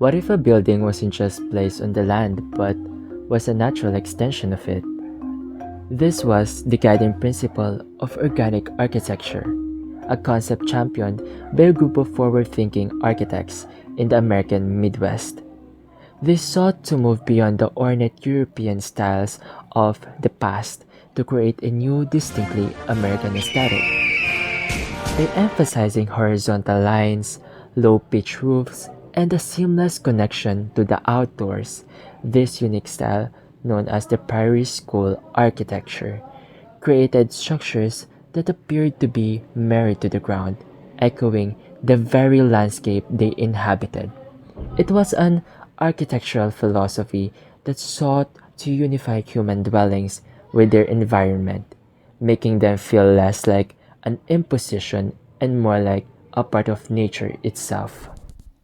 What if a building wasn't just placed on the land but was a natural extension of it? This was the guiding principle of organic architecture, a concept championed by a group of forward thinking architects in the American Midwest. They sought to move beyond the ornate European styles of the past to create a new, distinctly American aesthetic. By emphasizing horizontal lines, low pitch roofs, and a seamless connection to the outdoors, this unique style, known as the Prairie School Architecture, created structures that appeared to be married to the ground, echoing the very landscape they inhabited. It was an architectural philosophy that sought to unify human dwellings with their environment, making them feel less like an imposition and more like a part of nature itself.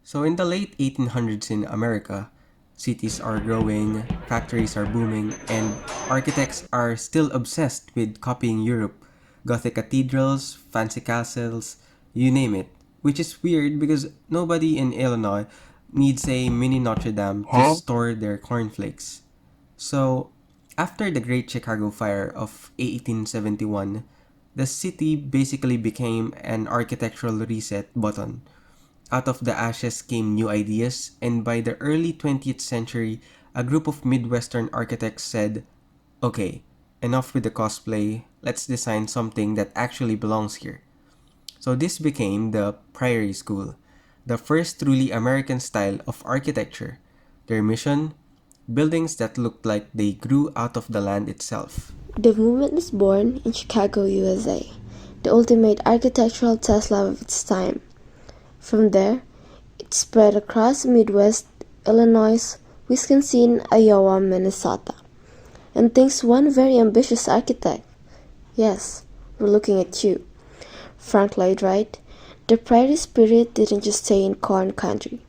So in the late 1800s in America, cities are growing, factories are booming, and architects are still obsessed with copying Europe. Gothic cathedrals, fancy castles, you name it. Which is weird because nobody in Illinois needs a mini Notre Dame to store their cornflakes. So, after the Great Chicago Fire of 1871, the city basically became an architectural reset button. Out of the ashes came new ideas, and by the early 20th century, a group of Midwestern architects said, okay, enough with the cosplay, let's design something that actually belongs here. So this became the Prairie School, the first truly American style of architecture. Their mission? Buildings that looked like they grew out of the land itself. The movement was born in Chicago, USA, the ultimate architectural Tesla of its time. From there, it spread across Midwest, Illinois, Wisconsin, Iowa, Minnesota. And thanks to one very ambitious architect, yes, we're looking at you, Frank Lloyd Wright, the prairie spirit didn't just stay in corn country.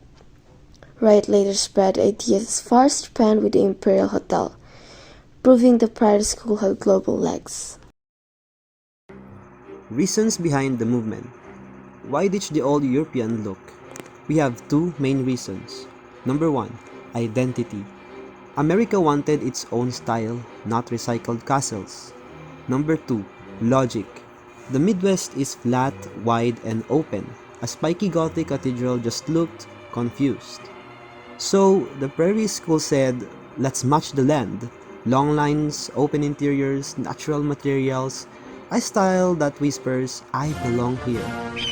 Wright later spread ideas as far as Japan with the Imperial Hotel, proving the Prairie School had global legs. Reasons behind the movement. Why ditch the old European look? We have two main reasons. Number one, identity. America wanted its own style, not recycled castles. Number two, logic. The Midwest is flat, wide, and open. A spiky Gothic cathedral just looked confused. So, the Prairie School said, let's match the land. Long lines, open interiors, natural materials, a style that whispers, I belong here,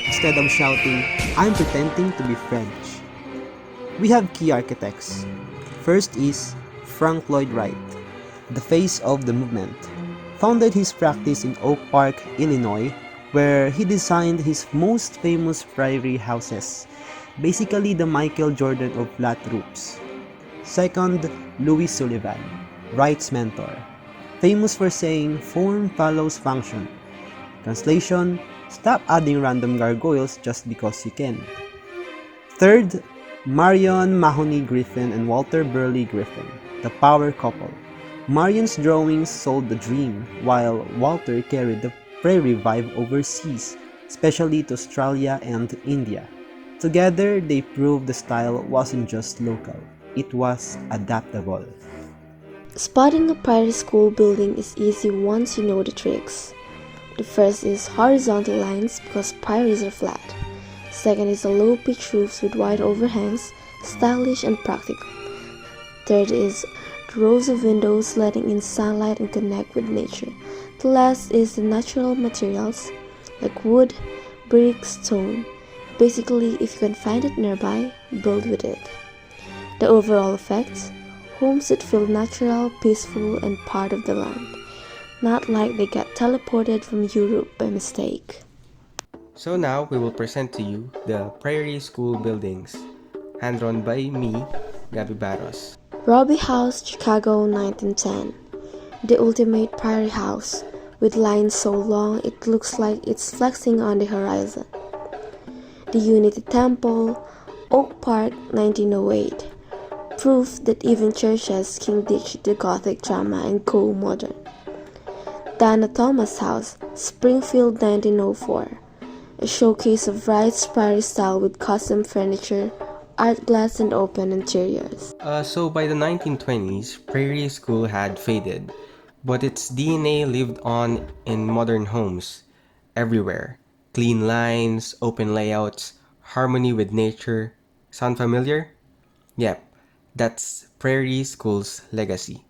instead of shouting, I'm pretending to be French. We have key architects. First is Frank Lloyd Wright, the face of the movement. Founded his practice in Oak Park, Illinois, where he designed his most famous prairie houses, basically the Michael Jordan of flat roofs. Second, Louis Sullivan, Wright's mentor, famous for saying form follows function. Translation, stop adding random gargoyles just because you can. Third, Marion Mahoney Griffin and Walter Burley Griffin, the power couple. Marion's drawings sold the dream, while Walter carried the prairie vibe overseas, especially to Australia and India. Together, they proved the style wasn't just local, it was adaptable. Spotting a prairie school building is easy once you know the tricks. The first is horizontal lines because prairies are flat. Second is the low pitch roofs with wide overhangs, stylish and practical. Third is the rows of windows letting in sunlight and connect with nature. The last is the natural materials like wood, brick, stone. Basically, if you can find it nearby, build with it. The overall effect? Homes that feel natural, peaceful, and part of the land. Not like they got teleported from Europe by mistake. So now we will present to you the Prairie School buildings, hand-drawn by me, Gabby Barros. Robie House, Chicago, 1910. The ultimate prairie house, with lines so long it looks like it's flexing on the horizon. The Unity Temple, Oak Park, 1908. Proof that even churches can ditch the Gothic drama and go modern. Dana Thomas House, Springfield, 1904. A showcase of Wright's prairie style with custom furniture, art glass and open interiors. So by the 1920s, Prairie School had faded, but its DNA lived on in modern homes, everywhere. Clean lines, open layouts, harmony with nature. Sound familiar? Yep, that's Prairie School's legacy.